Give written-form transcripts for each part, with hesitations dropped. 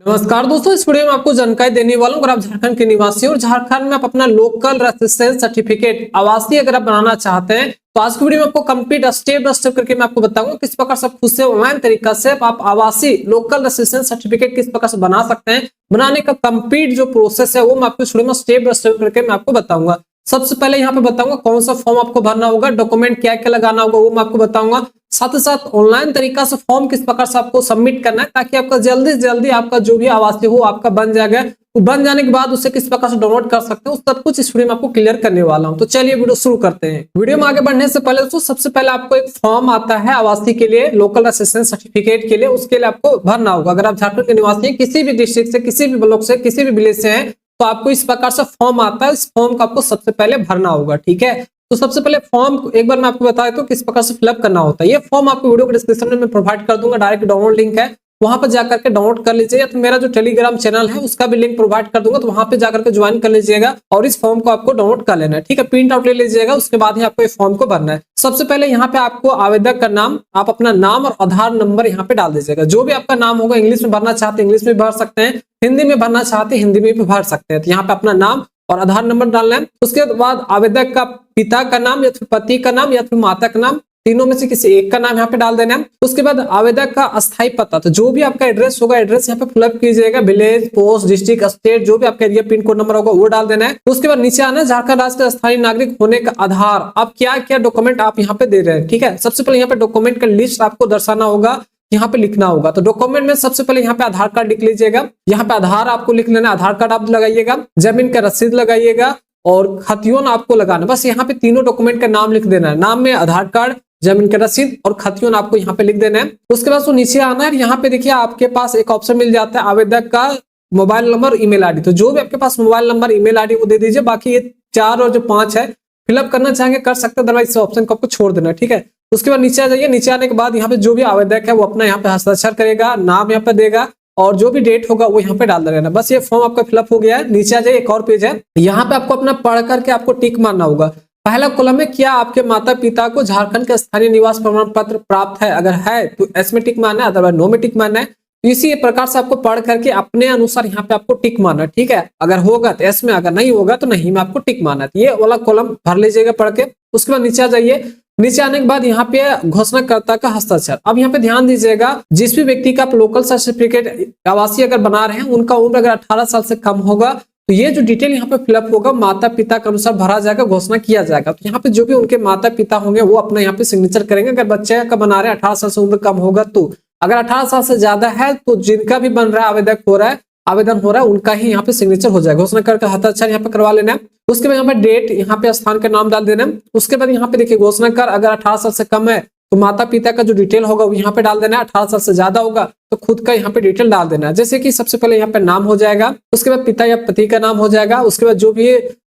नमस्कार दोस्तों, इस वीडियो में आपको जानकारी देने वाला हूं। अगर आप झारखंड के निवासी और झारखंड में आप अपना लोकल रेसिडेंस सर्टिफिकेट आवासीय अगर आप बनाना चाहते हैं तो आज की वीडियो में आपको कंप्लीट स्टेप बाय स्टेप करके मैं आपको बताऊंगा किस प्रकार से खुद से ऑनलाइन तरीका से आप आवासीय लोकल रेसिडेंस सर्टिफिकेट किस प्रकार से बना सकते हैं। बनाने का कंप्लीट जो प्रोसेस है वो मैं आपको इस वीडियो में स्टेप बाय स्टेप करके मैं आपको बताऊंगा। सबसे पहले यहाँ पे बताऊंगा कौन सा फॉर्म आपको भरना होगा, डॉक्यूमेंट क्या क्या लगाना होगा वो मैं आपको बताऊंगा। साथ ही साथ ऑनलाइन तरीका से फॉर्म किस प्रकार से आपको सबमिट करना है ताकि आपका जल्दी से जल्दी आपका जो भी आवासीय हो आपका बन जाएगा। वो बन जाने के बाद उसे किस प्रकार से डाउनलोड कर सकते हैं उस सब कुछ इस वीडियो में आपको क्लियर करने वाला हूं। तो चलिए वीडियो शुरू करते हैं। वीडियो में आगे बढ़ने से पहले दोस्तों सबसे पहले आपको एक फॉर्म आता है आवासीय के लिए, लोकल रेसिडेंस सर्टिफिकेट के लिए, उसके लिए आपको भरना होगा। अगर आप झारखंड के निवासी हैं, किसी भी डिस्ट्रिक्ट से, किसी भी ब्लॉक से, किसी भी विलेज से हैं तो आपको इस प्रकार से फॉर्म आता है। इस फॉर्म को आपको सबसे पहले भरना होगा, ठीक है। तो सबसे पहले फॉर्म एक बार मैं आपको बता देता हूं किस प्रकार से फिलअप करना होता है। ये फॉर्म आपको वीडियो के डिस्क्रिप्शन में मैं प्रोवाइड कर दूंगा, डायरेक्ट डाउनलोड लिंक है, वहां पर जाकर के डाउनलोड कर लीजिए। या तो मेरा जो टेलीग्राम चैनल है उसका भी लिंक प्रोवाइड कर दूंगा, तो वहां पे जाकर के ज्वाइन कर लीजिएगा और इस फॉर्म को आपको डाउनलोड कर लेना है, ठीक है। प्रिंट आउट ले लीजिएगा, उसके बाद ही आपको इस फॉर्म को भरना है। सबसे पहले यहाँ पे आपको आवेदक का नाम, आप अपना नाम और आधार नंबर यहाँ पे डाल दीजिएगा। जो भी आपका नाम होगा, इंग्लिश में भरना चाहते हैं इंग्लिश में भर सकते हैं, हिंदी में भरना चाहते हैं हिंदी में भी भर सकते हैं। तो यहाँ पे अपना नाम और आधार नंबर डालना है। उसके बाद आवेदक का पिता का नाम या फिर पति का नाम या फिर माता का नाम, तीनों में से किसी एक का नाम यहाँ पे डाल देना है। उसके बाद आवेदक का अस्थायी पता, तो जो भी आपका एड्रेस होगा एड्रेस यहाँ पे फिलअप कीजिएगा, विलेज, पोस्ट, डिस्ट्रिक्ट, स्टेट, जो भी आपका एरिया पिन कोड नंबर होगा वो डाल देना है। उसके बाद नीचे आना है झारखंड राज्य का स्थानीय नागरिक होने का आधार, आप क्या क्या डॉक्यूमेंट आप यहाँ पे दे रहे हैं, ठीक है। सबसे पहले यहाँ पे डॉक्यूमेंट का लिस्ट आपको दर्शाना होगा, यहाँ पे लिखना होगा। तो डॉक्यूमेंट में सबसे पहले यहाँ पे आधार कार्ड लिख लीजिएगा, यहाँ पे आधार आपको लिख लेना, आधार कार्ड आप लगाइएगा, जमीन का रसीद लगाइएगा और खतियोन आपको लगाना। बस यहाँ पे तीनों डॉक्यूमेंट का नाम लिख देना है, नाम में आधार कार्ड, जमीन का रसीद और खतियोन आपको यहाँ पे लिख देना है। उसके बाद नीचे आना है, यहाँ पे देखिए आपके पास एक ऑप्शन मिल जाता है आवेदक का मोबाइल नंबर, ईमेल आईडी। तो जो भी आपके पास मोबाइल नंबर, ईमेल आईडी वो दे दीजिए। बाकी ये 4 और जो 5 है फिलअप करना चाहेंगे कर सकते हैं, अदरवाइज इस ऑप्शन को आपको छोड़ देना है, ठीक है। उसके बाद नीचे आ जाइए। नीचे आने के बाद यहाँ पे जो भी आवेदक है वो अपना यहाँ पे हस्ताक्षर करेगा, नाम यहाँ पे देगा और जो भी डेट होगा वो यहाँ पे डाल देना। बस ये फॉर्म आपका फिलअप हो गया है। नीचे आ जाइए, एक और पेज है, यहाँ पे आपको अपना पढ़ करके आपको टिक मारना होगा। पहला कॉलम में क्या आपके माता पिता को झारखंड के स्थानीय निवास प्रमाण पत्र प्राप्त है, अगर है तो एस में टिक मारना है, अदरवाइज नो में टिक मारना है। इसी प्रकार से आपको पढ़ करके अपने अनुसार यहाँ पे आपको टिक मारना है, ठीक है। अगर होगा तो एस में, अगर नहीं होगा तो नहीं में आपको टिक मारना है। ये वाला कॉलम भर लीजिएगा पढ़ के। उसके बाद नीचे आ जाइए। नीचे आने के बाद यहाँ पे घोषणाकर्ता का हस्ताक्षर। अब यहाँ पे ध्यान दीजिएगा, जिस भी व्यक्ति का आप लोकल सर्टिफिकेट आवासीय अगर बना रहे हैं उनका उम्र अगर 18 साल से कम होगा तो ये जो डिटेल यहाँ पे फिलअप होगा माता पिता के अनुसार भरा जाएगा, घोषणा किया जाएगा। तो यहाँ पे जो भी उनके माता पिता होंगे वो अपना यहाँ पे सिग्नेचर करेंगे। अगर बच्चे का बना रहे हैं 18 साल से उम्र कम होगा तो, अगर 18 साल से ज्यादा है तो जिनका भी बन रहा है आवेदक हो रहा है, आवेदन हो रहा है, उनका ही यहाँ पे सिग्नेचर हो जाएगा। घोषणा करके हस्ताक्षर यहाँ पे करवा लेना है। उसके बाद यहाँ पे डेट, यहाँ पे स्थान का नाम डाल देना है। उसके बाद यहाँ पे देखिए घोषणा कर अगर 18 साल से कम है तो माता पिता का जो डिटेल होगा वो यहाँ पे डाल देना है। 18 साल से ज्यादा होगा तो खुद का यहाँ पे डिटेल डाल देना है। जैसे कि सबसे पहले यहाँ पे नाम हो जाएगा, उसके बाद पिता या पति का नाम हो जाएगा, उसके बाद जो भी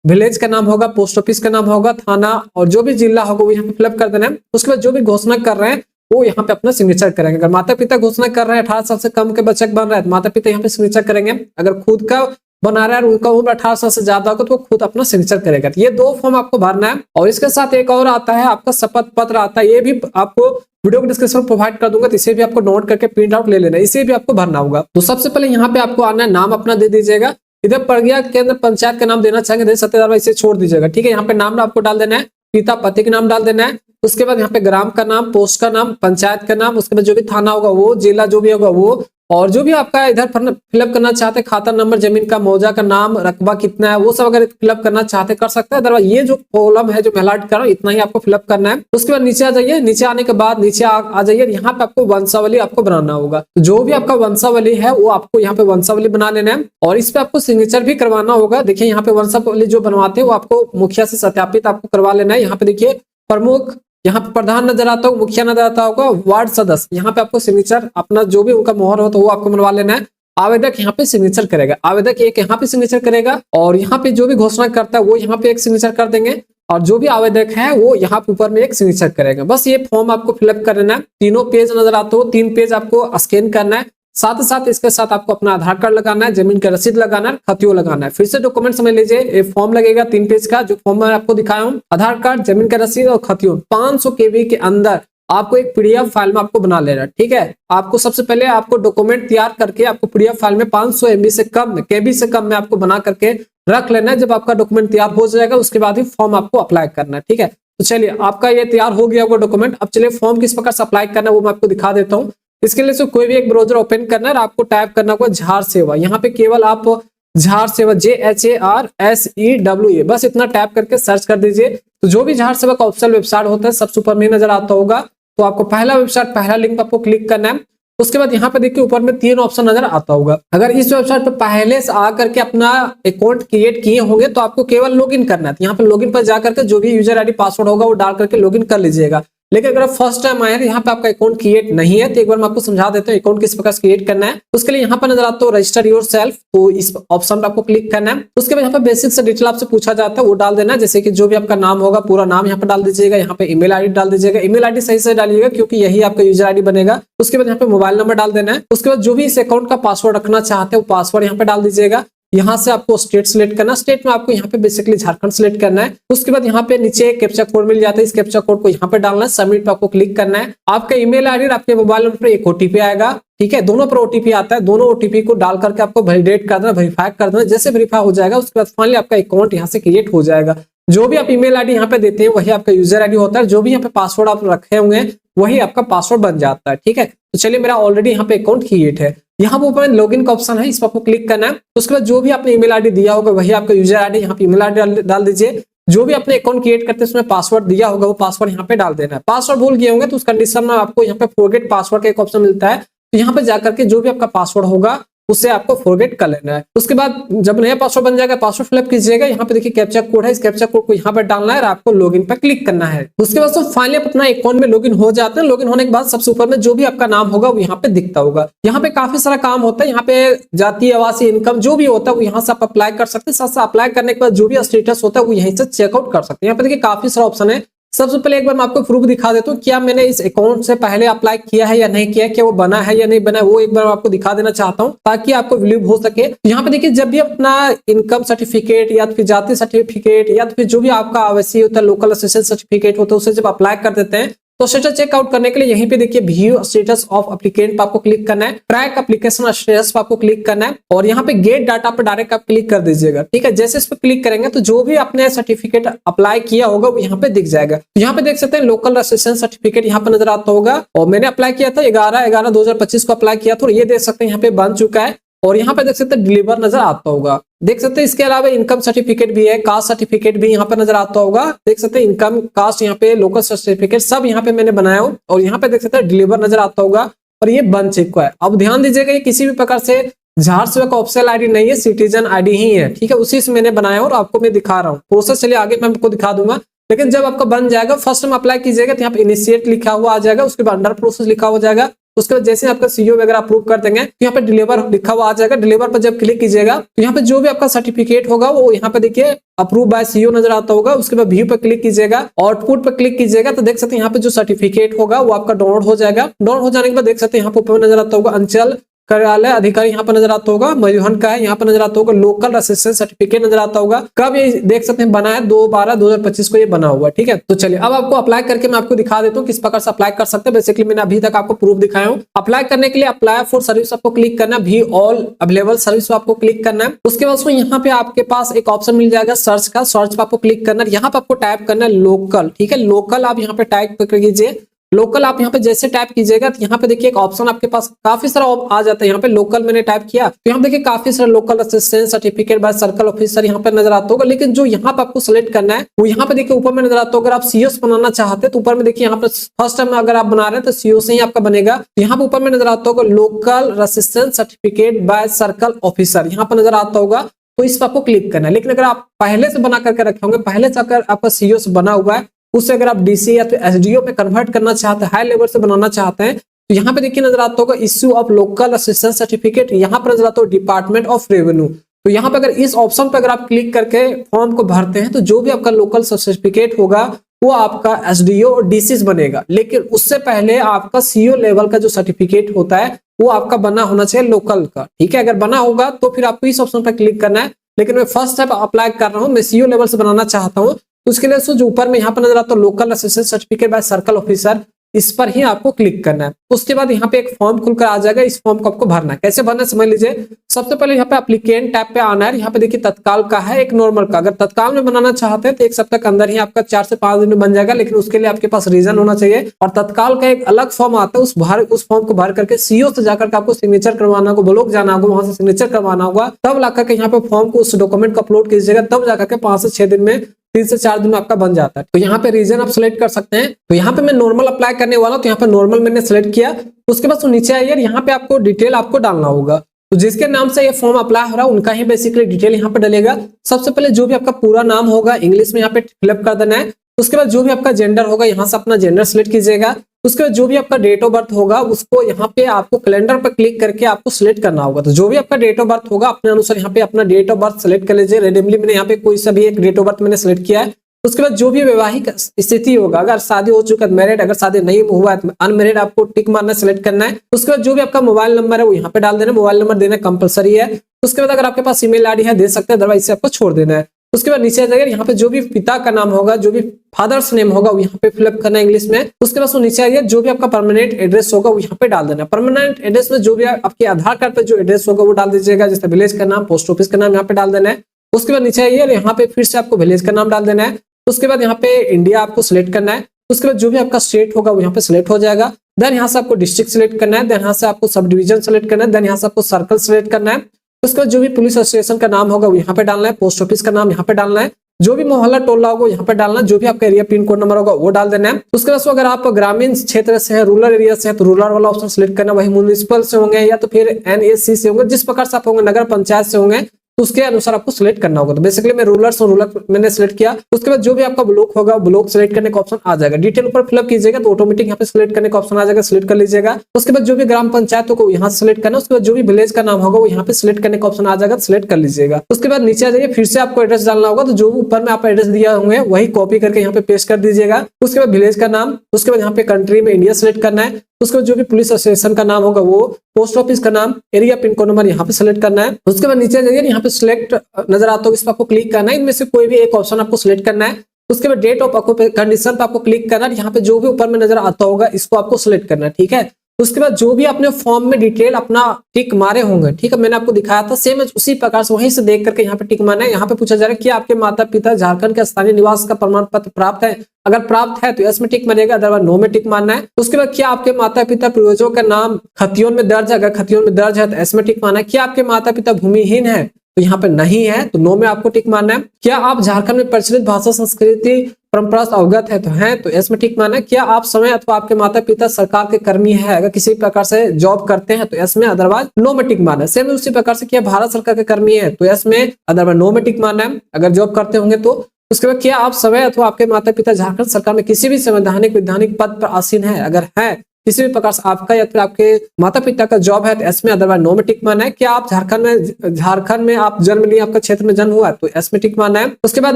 विलेज का नाम होगा, पोस्ट ऑफिस का नाम होगा, थाना और जो भी जिला होगा वो यहाँ पे फिलअप कर देना है। उसके बाद जो भी घोषणा कर रहे हैं वो यहाँ पे अपना सिग्नेचर करेंगे। अगर माता पिता घोषणा कर रहे हैं 18 साल से कम के बच्चे बन रहा है तो माता पिता यहाँ पे सिग्नेचर करेंगे। अगर खुद का बना रहा है उनका उम्र 18 साल से ज्यादा होगा तो वो खुद अपना सिग्नेचर करेगा। ये 2 फॉर्म आपको भरना है। और इसके साथ एक और आता है आपका शपथ पत्र आता है, ये भी आपको वीडियो के डिस्क्रिप्शन में प्रोवाइड कर दूंगा, तो इसे भी आपको नोट करके प्रिंट आउट ले लेना है, इसे भी आपको भरना होगा। तो सबसे पहले यहाँ पे आपको आना है, नाम अपना दे दीजिएगा। इधर प्रज्ञा केंद्र पंचायत का नाम देना चाहेंगे दे सकते हैं, इसे छोड़ दीजिएगा, ठीक है। यहाँ पे नाम आपको डाल देना है, पिता पति का नाम डाल देना है। उसके बाद यहाँ पे ग्राम का नाम, पोस्ट का नाम, पंचायत का नाम, उसके बाद जो भी थाना होगा वो, जिला जो भी होगा वो, और जो भी आपका इधर फिलअप करना चाहते हैं खाता नंबर, जमीन का मौजा का नाम, रकबा कितना है वो सब अगर फिलअप करना चाहते कर सकते हैं। अदरवाइज ये जो कॉलम है जो मैं हाइलाइट कर रहा हूँ इतना ही आपको फिलअप करना है। उसके बाद नीचे आ जाइए। नीचे आने के बाद नीचे आ जाइए, यहाँ पे आपको वंशावली आपको बनाना होगा। जो भी आपका वंशावली है वो आपको यहाँ पे वंशावली बना लेना है और इस पे आपको सिग्नेचर भी करवाना होगा। देखिए यहाँ पे वंशावली जो बनवाते हैं वो आपको मुखिया से सत्यापित आपको करवा लेना है। यहाँ पे देखिए प्रमुख, यहाँ पे प्रधान नजर आता होगा, मुखिया नजर आता होगा, वार्ड सदस्य, यहाँ पे आपको सिग्नेचर अपना जो भी उनका मोहर हो तो वो आपको बनवा लेना है। आवेदक यहाँ पे सिग्नेचर करेगा, आवेदक एक यहाँ पे सिग्नेचर करेगा और यहाँ पे जो भी घोषणा करता है वो यहाँ पे एक सिग्नेचर कर देंगे और जो भी आवेदक है वो यहाँ पे ऊपर में एक सिग्नेचर करेगा। बस ये फॉर्म आपको फिलअप करना है। तीनों पेज नजर आते हो, 3 पेज आपको स्कैन करना है। साथ ही साथ इसके साथ आपको अपना आधार कार्ड लगाना है, जमीन का रसीद लगाना है, खतियो लगाना है। फिर से डॉक्यूमेंट समझ लीजिए, ये फॉर्म लगेगा 3 पेज का, जो फॉर्म मैं आपको दिखाया हूँ, आधार कार्ड, जमीन का रसीद और खतियो 500 KB के अंदर आपको एक पीडीएफ फाइल में आपको बना लेना, ठीक है। आपको सबसे पहले आपको डॉक्यूमेंट तैयार करके आपको पीडीएफ फाइल में 500 MB से कम, केबी से कम में आपको बना करके रख लेना है। जब आपका डॉक्यूमेंट तैयार हो जाएगा उसके बाद ही फॉर्म आपको अप्लाई करना है, ठीक है। तो चलिए आपका ये तैयार हो गया होगा डॉक्यूमेंट। अब चलिए फॉर्म किस प्रकार से अप्लाई करना है वो मैं आपको दिखा देता हूँ। इसके लिए कोई भी एक ब्राउजर ओपन करना है और आपको टाइप करना होगा झार सेवा। यहाँ पे केवल आप झार सेवा JHARSEWA बस इतना टाइप करके सर्च कर दीजिए। तो जो भी झार सेवा का ऑफिशियल वेबसाइट होता है सबसे ऊपर में नजर आता होगा। तो आपको पहला वेबसाइट, पहला लिंक आपको क्लिक करना है। उसके बाद यहाँ पे देखिए ऊपर में 3 ऑप्शन नजर आता होगा। अगर इस वेबसाइट पर पहले से आकर के अपना अकाउंट क्रिएट किए होंगे तो आपको केवल लॉगिन करना है। यहाँ पे लॉगिन पर जाकर के जो भी यूजर आईडी पासवर्ड होगा वो डाल करके लॉगिन कर लीजिएगा। लेकिन अगर फर्स्ट टाइम आए हैं यहाँ पे आपका अकाउंट क्रिएट नहीं है तो एक बार मैं आपको समझा देता हूँ अकाउंट किस प्रकार से क्रिएट करना है। उसके लिए यहाँ पर नजर आता है रजिस्टर योरसेल्फ, तो इस ऑप्शन पर आपको क्लिक करना है। उसके बाद यहाँ पे बेसिक से डिटेल आपसे पूछा जाता है वो डाल देना, जैसे कि जो भी आपका नाम होगा पूरा नाम यहाँ पे डाल दीजिएगा। यहाँ पे ईमेल आईडी डाल दीजिएगा, ईमेल आईडी सही से डालिएगा क्योंकि यही आपका यूजर आईडी बनेगा। उसके बाद यहाँ पे मोबाइल नंबर डाल देना है। उसके बाद जो भी इस अकाउंट का पासवर्ड रखना चाहते हैं वो पासवर्ड यहाँ पे डाल दीजिएगा। यहाँ से आपको स्टेट सिलेक्ट करना, स्टेट में आपको यहाँ पे बेसिकली झारखंड सिलेक्ट करना है। उसके बाद यहाँ पे नीचे कैप्चा कोड मिल जाता है, इस कैप्चा कोड को यहाँ पे डालना है, सबमिट पे आपको क्लिक करना है। आपका ईमेल आईडी और आपके मोबाइल नंबर पे एक ओटीपी आएगा, ठीक है। दोनों पर ओटीपी आता है, दोनों ओटीपी को डाल करके आपको वैलिडेट कर देना, वेरीफाई कर देना। जैसे वेरीफाई हो जाएगा उसके बाद फाइनली आपका अकाउंट यहाँ से क्रिएट हो जाएगा। जो भी आप ईमेल आईडी यहाँ पे देते हैं वही आपका यूजर आईडी होता है, जो भी यहाँ पे पासवर्ड आप रखे होंगे वही आपका पासवर्ड बन जाता है, ठीक है। तो चलिए मेरा ऑलरेडी यहाँ पे अकाउंट क्रिएट है। यहाँ पे ऊपर लॉगिन का ऑप्शन है, इस पर आपको क्लिक करना है। उसके बाद जो भी आपने ईमेल आईडी दिया होगा वही आपका यूजर आईडी, यहाँ पे ईमेल आईडी डाल दीजिए। जो भी आपने अकाउंट क्रिएट करते हैं उसमें पासवर्ड दिया होगा वो पासवर्ड यहाँ पे डाल देना है। पासवर्ड भूल गए होंगे तो उस कंडीशन में आपको यहाँ पे फॉरगेट पासवर्ड का एक ऑप्शन मिलता है, तो यहाँ पे जाकर के जो भी आपका पासवर्ड होगा उससे आपको फॉरगेट कर लेना है। उसके बाद जब नया पासवर्ड बन जाएगा पासवर्ड फिलअप कीजिएगा। यहाँ पे देखिए कैप्चा कोड है, इस कैप्चा कोड को यहाँ पे डालना है और आपको लॉगिन पर क्लिक करना है। उसके बाद फाइनली अपना अकाउंट में लॉगिन हो जाते हैं। लॉगिन होने के बाद सबसे ऊपर में जो भी आपका नाम होगा वो यहाँ पे दिखता होगा। यहाँ पे काफी सारा काम होता है, यहाँ पे जाति, आवासीय, इनकम जो भी होता है वो यहाँ से आप अप्लाई कर सकते हैं। साथ साथ अप्लाई करने के बाद जो भी स्टेटस होता है वो यहीं से चेकआउट कर सकते हैं। यहाँ पे देखिए काफी सारा ऑप्शन है। सबसे पहले एक बार मैं आपको प्रूफ दिखा देता हूँ, क्या मैंने इस अकाउंट से पहले अप्लाई किया है या नहीं किया है, क्या वो बना है या नहीं बना है, वो एक बार आपको दिखा देना चाहता हूँ ताकि आपको बिलीव हो सके। यहाँ पे देखिए जब भी अपना इनकम सर्टिफिकेट या फिर जाति सर्टिफिकेट या फिर जो भी आपका आवासीय होता है, लोकल असिस्टेंस सर्टिफिकेट होता है, उसे जब अप्लाई कर देते हैं तो स्टेटस चेकआउट करने के लिए यहीं पे देखिए व्यू स्टेटस ऑफ एप्लीकेंट पर आपको क्लिक करना है, ट्रैक एप्लीकेशन स्टेटस पर आपको क्लिक करना है और यहाँ पे गेट डाटा पर डायरेक्ट आप क्लिक कर दीजिएगा, ठीक है। जैसे इस पर क्लिक करेंगे तो जो भी आपने सर्टिफिकेट अप्लाई किया होगा वो यहाँ पे दिख जाएगा। यहाँ पे देख सकते हैं लोकल असिस्टेंस सर्टिफिकेट यहाँ पे नजर आता होगा और मैंने अप्लाई किया था 11/11/2025 को अप्लाई किया था और ये देख सकते हैं यहाँ पे बन चुका है। और यहाँ पे देख सकते हैं डिलीवर नजर आता होगा, देख सकते हैं। इसके अलावा इनकम सर्टिफिकेट भी है, कास्ट सर्टिफिकेट भी यहाँ पे नजर आता होगा, देख सकते हैं। इनकम, कास्ट, यहाँ पे लोकल सर्टिफिकेट सब यहाँ पे मैंने बनाया हो और यहाँ पे देख सकते हैं डिलीवर नजर आता होगा और ये बन चुका है। अब ध्यान दीजिएगा ये किसी भी प्रकार से झार सेवा का ऑफिशियल आईडी नहीं है, सिटीजन आईडी ही है, ठीक है। उसी से मैंने बनाया और आपको मैं दिखा रहा हूँ। प्रोसेस चलिए आगे मैं आपको दिखा दूंगा, लेकिन जब आपका बन जाएगा फर्स्ट टाइम अप्लाई कीजिएगा तो यहाँ पे इनिशिएट लिखा हुआ आ जाएगा, उसके बाद अंडर प्रोसेस लिखा हो जाएगा। उसके बाद जैसे आपका सीओ वगैरह अप्रूव कर देंगे तो यहाँ पे डिलीवर लिखा हुआ आ जाएगा। डिलीवर पर जब क्लिक कीजिएगा तो यहाँ पे जो भी आपका सर्टिफिकेट होगा वो यहाँ पे देखिए अप्रूव बाय सीओ नजर आता होगा। उसके बाद व्यू पर क्लिक कीजिएगा, आउटपुट पर क्लिक कीजिएगा तो देख सकते हैं यहाँ पे जो सर्टिफिकेट होगा वो आपका डाउनलोड हो जाएगा। डाउनलोड हो जाने के बाद देख सकते हैं यहाँ पे ऊपर नजर आता होगा अंचल कार्यालय अधिकारी यहाँ पर नजर आता होगा, मयूहन का है, यहाँ पर नजर आता होगा लोकल असिस्टेंस सर्टिफिकेट नजर आता होगा। कब ये देख सकते हैं बना है 2/12/2025 को ये बना हुआ, ठीक है। तो चलिए अब आपको अप्लाई करके मैं आपको दिखा देता हूँ किस प्रकार से अप्लाई कर सकते हैं। बेसिकली मैंने अभी तक आपको प्रूफ दिखाया हूँ। अप्लाई करने के लिए अप्लाई फॉर सर्विस आपको क्लिक करना है, भी ऑल अवेलेबल सर्विस आपको क्लिक करना है। उसके बाद यहाँ पे आपके पास एक ऑप्शन मिल जाएगा सर्च का, सर्च पर आपको क्लिक करना है। यहाँ पे आपको टाइप करना है लोकल, ठीक है। लोकल आप यहाँ पे टाइप कर कीजिए। लोकल आप यहाँ पे जैसे टाइप कीजिएगा तो यहाँ पे देखिए एक ऑप्शन आपके पास काफी सारा आ जाता है। यहाँ पे लोकल मैंने टाइप किया तो यहाँ पे देखिए काफी सारा local assistance certificate by circle officer यहाँ पे नजर आता होगा। लेकिन जो यहाँ पे आपको सिलेक्ट करना है वो यहाँ पे देखिए ऊपर में नजर आता होगा। अगर आप सीओस बनाना चाहते हैं तो ऊपर में देखिए यहाँ पे फर्स्ट टाइम अगर आप बना रहे हैं तो सीओ से ही आपका बनेगा। यहाँ पे ऊपर में नजर आता होगा local assistance certificate by circle officer यहाँ पे नजर आता होगा, तो इस पर आपको क्लिक करना है। लेकिन अगर आप पहले से बना करके रखे होंगे, पहले से अगर आपका सीओ से बना हुआ है, उससे अगर आप डीसी या फिर एसडीओ में कन्वर्ट करना चाहते हैं, हाई लेवल से बनाना चाहते हैं, तो यहाँ पे देखिए नजर आता होगा issue of local assistance certificate, यहाँ पर नजर आता होगा डिपार्टमेंट ऑफ रेवेन्यू। तो यहाँ पे अगर इस ऑप्शन पे अगर आप क्लिक करके फॉर्म को भरते हैं तो जो भी आपका लोकल सर्टिफिकेट होगा वो आपका एसडीओ और डीसी बनेगा। लेकिन उससे पहले आपका सीओ लेवल का जो सर्टिफिकेट होता है वो आपका बना होना चाहिए लोकल का, ठीक है। अगर बना होगा तो फिर आपको इस ऑप्शन पर क्लिक करना है। लेकिन मैं फर्स्ट टाइम अप्लाई कर रहा हूँ, मैं सीओ लेवल से बनाना चाहता हूँ, उसके लिए जो ऊपर में यहाँ पर नजर आता है local assistance certificate by circle officer, इस पर ही आपको क्लिक करना है। उसके बाद यहाँ पे एक फॉर्म खुलकर आ जाएगा, इस फॉर्म को आपको भरना है। कैसे भरना है समझ लीजिए। सबसे पहले यहाँ पे एप्लीकेंट टैब पे आना है। यहाँ पे देखिए तत्काल का है, एक नॉर्मल का। अगर तत्काल में बनाना चाहते हैं तो 1 सप्ताह के अंदर ही आपका 4 से 5 दिन में बन जाएगा, लेकिन उसके लिए आपके पास रीजन होना चाहिए। और तत्काल का एक अलग फॉर्म आता है, उस फॉर्म को भर करके सीओ से जाकर आपको सिग्नेचर करवाना होगा, ब्लॉक जाना होगा, वहां से सिग्नेचर करवाना होगा, तब ला करके यहाँ पे फॉर्म को, उस डॉक्यूमेंट को अपलोड कीजिएगा, तब जाकर के 5 से 6 दिन में, 3 से 4 दिन में आपका बन जाता है। तो यहाँ पे रीजन आप सिलेक्ट कर सकते हैं। तो यहाँ पे मैं नॉर्मल अप्लाई करने वाला हूँ, तो यहाँ पे नॉर्मल मैंने सिलेक्ट किया। उसके बाद नीचे आइए, यहाँ पे आपको डिटेल आपको डालना होगा। तो जिसके नाम से ये फॉर्म अप्लाई हो रहा है उनका ही बेसिकली डिटेल यहाँ पे डलेगा। सबसे पहले जो भी आपका पूरा नाम होगा इंग्लिश में यहाँ पे फिलअप कर देना है। उसके बाद जो भी आपका जेंडर होगा यहाँ से अपना जेंडर सिलेक्ट कीजिएगा। उसके बाद जो भी आपका डेट ऑफ बर्थ होगा उसको यहाँ पे आपको कैलेंडर पर क्लिक करके आपको सिलेक्ट करना होगा। तो जो भी आपका डेट ऑफ बर्थ होगा अपने अनुसार यहाँ पे अपना डेट ऑफ बर्थ सिलेक्ट कर लीजिए। रेंडमली मैंने यहाँ पे कोई सा भी एक डेट ऑफ बर्थ मैंने सिलेक्ट किया है। उसके बाद जो भी वैवाहिक स्थिति होगा, अगर शादी हो चुका है मैरिड, अगर शादी नहीं हुआ है अनमैरिड, आपको टिक मारना सिलेक्ट करना है। उसके बाद जो भी आपका मोबाइल नंबर है वो यहाँ पे डाल देना, मोबाइल नंबर देना कंपलसरी है। उसके बाद अगर आपके पास ईमेल आईडी है दे सकते हैं, अदरवाइज इसे आपको छोड़ देना है। उसके बाद नीचे आ जाएगा, यहाँ पे जो भी पिता का नाम होगा, जो भी फादर्स नेम होगा वो यहाँ पे फिलअप करना है इंग्लिश में। उसके बाद नीचे आइए, जो भी आपका परमानेंट एड्रेस होगा वो यहाँ पे डाल देना। परमानेंट एड्रेस में जो भी आपके आधार कार्ड पे जो एड्रेस होगा वो डाल दीजिएगा, जैसे विलेज का नाम, पोस्ट ऑफिस का नाम यहाँ पे डाल देना है। उसके बाद नीचे आइए, यहाँ पे फिर से आपको विलेज का नाम डाल देना है। उसके बाद यहाँ पे इंडिया आपको सिलेक्ट करना है। उसके बाद जो भी आपका स्टेट होगा वो यहाँ पे सिलेक्ट हो जाएगा। देन यहाँ से आपको डिस्ट्रिक्ट सिलेक्ट करना है। देन यहाँ से आपको सब डिवीजन सिलेक्ट करना है। देन यहाँ से आपको सर्कल सिलेक्ट करना है। उसके बाद जो भी पुलिस स्टेशन का नाम होगा वो यहाँ पे डालना है। पोस्ट ऑफिस का नाम यहाँ पे डालना है। जो भी मोहल्ला टोला होगा यहाँ पे डालना है। जो भी आपका एरिया पिन कोड नंबर होगा वो डाल देना है। उसके बाद अगर आप ग्रामीण क्षेत्र से है, रूरल एरिया से है, तो रूरल वाला ऑप्शन सिलेक्ट करना। वही म्युनिसिपल से होंगे या तो फिर NAC से होंगे, जिस प्रकार से आप होंगे, नगर पंचायत से होंगे, तो उसके अनुसार आपको सिलेक्ट करना होगा। तो बेसिकली मैं रूरल मैंने सिलेक्ट किया। उसके बाद जो भी आपका ब्लॉक होगा ब्लॉक सिलेक्ट करने का ऑप्शन आ जाएगा। डिटेल ऊपर फिलअप कीजिएगा तो ऑटोमेटिक यहाँ पे सिलेक्ट करने का ऑप्शन आ जाएगा, सिलेक्ट कर लीजिएगा। उसके बाद जो भी ग्राम पंचायत को यहाँ से सिलेक्ट करना। उसके बाद जो भी विलेज का नाम होगा वो यहाँ पे सिलेक्ट करने का ऑप्शन आ जाएगा, सिलेक्ट कर लीजिएगा। उसके बाद नीचे आ जाइए, फिर से आपको एड्रेस डालना होगा। तो जो ऊपर में आप एड्रेस दिया होंगे वही कॉपी करके यहाँ पे पेस्ट कर दीजिएगा। उसके बाद विलेज का नाम, उसके बाद यहाँ पे कंट्री में इंडिया सिलेक्ट करना है। उसके बाद जो भी पुलिस स्टेशन का नाम होगा वो, पोस्ट ऑफिस का नाम, एरिया पिन कोड नंबर यहाँ पे सिलेक्ट करना है। उसके बाद नीचे जाइए, यहाँ पे सिलेक्ट नजर आता होगा, इस पर आपको क्लिक करना है। इनमें से कोई भी एक ऑप्शन आपको सिलेक्ट करना है। उसके बाद डेट ऑफ कंडीशन पे आपको क्लिक करना है। यहाँ पे जो भी ऊपर में नजर आता होगा इसको आपको सिलेक्ट करना है, ठीक है। उसके बाद जो भी आपने फॉर्म में डिटेल अपना टिक मारे होंगे, ठीक है, मैंने आपको दिखाया था सेम उसी प्रकार से वहीं से देख करके यहाँ पे टिक मारना है। यहाँ पे पूछा जा रहा है कि आपके माता पिता झारखंड के स्थानीय निवास का प्रमाण पत्र प्राप्त है। अगर प्राप्त है तो यस में टिक मारिएगा, अदरवाइज नो में टिक मारना है। उसके बाद क्या आपके माता पिता पूर्वजों का नाम खतियों में दर्ज है, अगर खतियों में दर्ज है तो एस में टिक मारना है। क्या आपके माता पिता भूमिहीन है तो यहाँ पे नहीं है तो नो में आपको टिक मारना है। क्या आप झारखंड में प्रचलित भाषा संस्कृति परंपरा से अवगत है तो है तो एस में टिक मारना है। क्या आप समय अथवा आपके माता पिता सरकार के कर्मी है, अगर किसी प्रकार से जॉब करते हैं तो एस में, अदरवाइज नो में टिक मारना है। सेम उसी प्रकार से क्या भारत सरकार के कर्मी है तो एस में, अदरवाइज नो में टिक मारना है अगर जॉब करते होंगे तो। उसके बाद क्या आप समय अथवा आपके माता पिता झारखंड सरकार में किसी भी संवैधानिक वैधानिक पद पर आसीन है, अगर है किसी भी प्रकार से आपका या फिर आपके माता पिता का जॉब है तो एस में, अदरवाइज नो में टिक मारना है। क्या आप झारखंड में आप जन्म लिए, आपका क्षेत्र में जन्म हुआ है तो एस में टिक मारना है। उसके बाद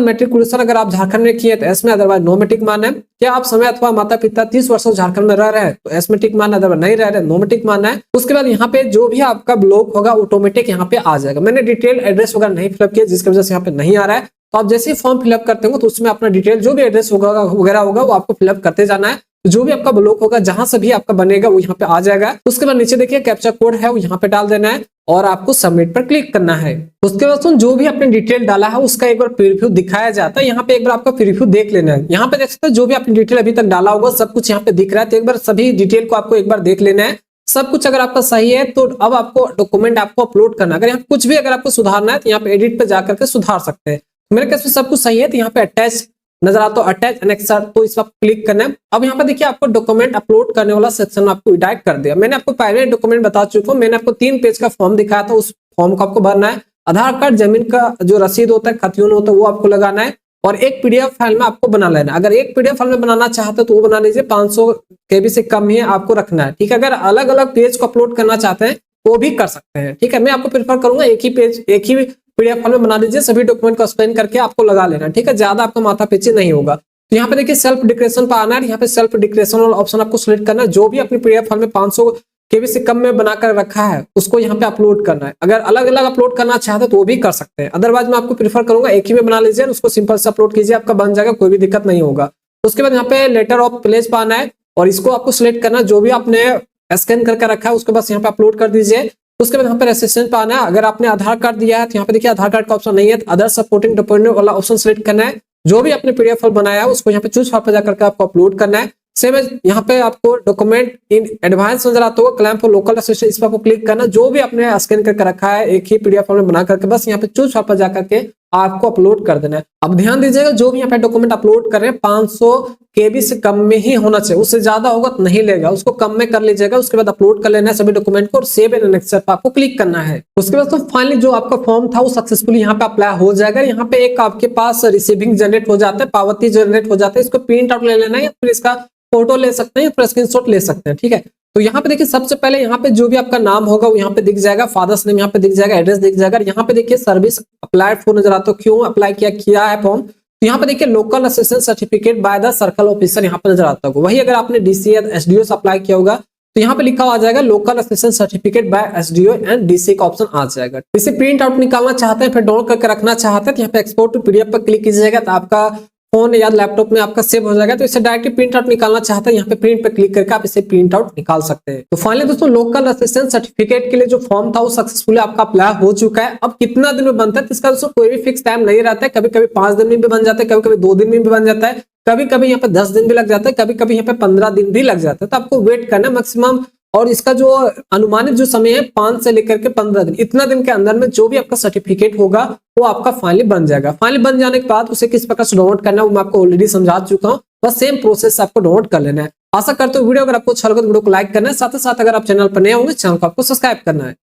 मैट्रिकुलेशन अगर आप झारखंड में किए तो एस में, अदरवाइज नो में टिक मारना है। क्या आप समय अथवा माता पिता 30 वर्षों झारखंड में रह रहे हैं तो एस में टिक मारना, अदरवाइज नहीं रह रहे नो में टिक मारना है। उसके बाद यहाँ पे जो भी आपका ब्लॉक होगा ऑटोमेटिक यहाँ पे आ जाएगा। मैंने डिटेल एड्रेस वगैरह नहीं फिलअप किया जिसकी वजह से यहाँ पे नहीं आ रहा है। तो आप जैसे ही फॉर्म फिलअप करते हो तो उसमें अपना डिटेल जो भी एड्रेस होगा वगैरह होगा वो आपको फिलअप करते जाना है। जो भी आपका ब्लॉक होगा जहां से भी आपका बनेगा वो यहाँ पे आ जाएगा। उसके बाद नीचे देखिए कैप्चा कोड है वो यहाँ पे डाल देना है और आपको सबमिट पर क्लिक करना है। उसके बाद जो भी आपने डिटेल डाला है उसका एक बार प्रीव्यू दिखाया जाता है। यहाँ पे एक बार आपका प्रीव्यू देख लेना है। यहाँ पे देख सकते हो जो भी आपने डिटेल अभी तक डाला होगा सब कुछ यहाँ पे दिख रहा है। तो एक बार सभी डिटेल को आपको एक बार देख लेना है। सब कुछ अगर आपका सही है तो अब आपको डॉक्यूमेंट आपको अपलोड करना है। अगर यहाँ कुछ भी अगर आपको सुधारना है तो यहाँ पे एडिट पे जाकर के सुधार सकते हैं। मेरे केस में सब कुछ सही है तो यहाँ पे अटैच नजर आता है, अटैच एनेक्सर, तो इस पर क्लिक करना है। अब यहाँ पर देखिए आपको डॉक्यूमेंट अपलोड करने वाला सेक्शन आपको रिडायरेक्ट कर दिया। मैंने आपको पहले डॉक्यूमेंट बता चुका हूँ। मैंने आपको 3 पेज का फॉर्म दिखाया था, उस फॉर्म को आपको भरना है। आधार कार्ड, जमीन का जो रसीद होता है, खतियोन होता है वो आपको लगाना है और एक पीडीएफ फाइल में आपको बना लेना है। अगर एक पीडीएफ फाइल में बनाना चाहते हो तो वो बना लीजिए, 500 KB से कम ही आपको रखना है, ठीक है। अगर अलग अलग पेज को अपलोड करना चाहते हैं वो भी कर सकते हैं, ठीक है। मैं आपको प्रेफर करूंगा एक ही पेज, एक ही पीडीएफ फाइल में बना लीजिए, सभी डॉक्यूमेंट को स्कैन करके आपको लगा लेना, ठीक है। ज्यादा आपका माथा पीछे नहीं होगा। तो यहाँ पे देखिए सेल्फ डिक्लेरेशन पर आना है। यहाँ पे सेल्फ डिक्लेरेशन वाला ऑप्शन आपको सिलेक्ट करना है। जो भी अपनी पीडीएफ फाइल में 500 KB से कम में बनाकर रखा है उसको यहाँ पे अपलोड करना है। अगर अलग अलग अपलोड करना चाहते तो वो भी कर सकते हैं, अदरवाइज मैं आपको प्रीफर करूंगा एक ही में बना लीजिए, उसको सिंपल से अपलोड कीजिए, आपका बन जाएगा, कोई भी दिक्कत नहीं होगा। उसके बाद यहाँ पे लेटर ऑफ प्लेस पर आना है। और इसको आपको सिलेक्ट करना, जो भी आपने स्कैन करके रखा है उसको बस यहाँ पे अपलोड कर दीजिए। उसके बाद यहाँ पे रजिस्ट्रेशन पे आना है। अगर आपने आधार कार्ड दिया है तो यहाँ पे देखिए आधार कार्ड का ऑप्शन नहीं है, अदर सपोर्टिंग डॉक्यूमेंट वाला ऑप्शन सिलेक्ट करना है। जो भी आपने पीडीएफ फाइल बनाया है उसको यहाँ पे चूज फाइल पे जाकर के आपको अपलोड करना है। सेम है यहाँ पे आपको डॉक्यूमेंट इन एडवांस नजर आता होगा, क्लेम फॉर लोकल असिस्टेंस, इस पर आपको क्लिक करना। जो भी आपने स्कैन करके रखा है एक ही पीडीएफ फॉर्म में बना करके बस यहाँ पे चूज फाइल पर जाकर के आपको अपलोड कर देना है। अब ध्यान दीजिएगा, जो भी यहाँ पे डॉक्यूमेंट अपलोड कर रहे हैं 500 KB से कम में ही होना चाहिए, उससे ज्यादा होगा तो नहीं लेगा, उसको कम में कर लीजिएगा। उसके बाद अपलोड कर लेना है सभी डॉक्यूमेंट को और सेव एंड नेक्स्ट पर आपको क्लिक करना है। उसके बाद तो फाइनली जो आपका फॉर्म था वो सक्सेसफुली यहाँ पे अप्लाई हो जाएगा। यहाँ पे एक आपके पास रिसीविंग जनरेट हो जाता है, पावती जनरेट हो जाता है। इसको प्रिंट आउट ले लेना है या फिर इसका फोटो ले सकते हैं या फिर स्क्रीनशॉट ले सकते हैं, ठीक है। तो यहाँ पे देखिए सबसे पहले यहाँ पे जो भी आपका नाम होगा वो यहाँ पे दिख जाएगा, फादर्स नेम यहाँ पे दिख जाएगा, एड्रेस दिख जाएगा। यहाँ पे देखिए सर्विस अप्लाइड फॉर नजर आता है, क्यों अप्लाई किया है फॉर्म। तो यहाँ पे देखिए local assistance certificate by the circle officer यहाँ पे नजर आता होगा। वही अगर आपने डीसी या एसडीओ से अप्लाई किया होगा तो यहाँ पे लिखा आ जाएगा local assistance certificate bye SDO and DC का ऑप्शन आ जाएगा। इसे प्रिंट आउट निकालना चाहते हैं फिर डाउनलोड करके रखना चाहते हैं तो यहाँ पे एक्सपोर्ट टू पीडीएफ पर क्लिक कीजिएगा तो आपका फोन या लैपटॉप में आपका सेव हो जाएगा। तो इसे डायरेक्टली प्रिंट आउट निकालना चाहते हैं यहाँ पे प्रिंट पे क्लिक करके आप इसे प्रिंट आउट निकाल सकते हैं। तो फाइनली दोस्तों लोकल असिस्टेंस सर्टिफिकेट के लिए जो फॉर्म था वो सक्सेसफुली आपका अप्लाई हो चुका है। अब कितना दिन में बनता है इसका दोस्तों कोई भी फिक्स टाइम नहीं रहता है, कभी कभी 5 दिन में भी बन जाता है, कभी कभी 2 दिन में भी बन जाता है, कभी कभी यहाँ पे 10 दिन भी लग जाता है, कभी कभी यहाँ पे 15 दिन भी लग जाता है। तो आपको वेट करना मैक्सिमम, और इसका जो अनुमानित जो समय है 5 से लेकर के 15 दिन, इतना दिन के अंदर में जो भी आपका सर्टिफिकेट होगा वो आपका फाइनली बन जाएगा। फाइनली बन जाने के बाद उसे किस प्रकार से डाउनलोड करना है वो मैं आपको ऑलरेडी समझा चुका हूँ, बस सेम प्रोसेस आपको डाउनलोड कर लेना है। आशा करते हो वीडियो अगर आपको अच्छा लगा तो वीडियो को लाइक करना है, साथ ही साथ अगर आप चैनल पर नए होंगे चैनल को आपको सब्सक्राइब करना है।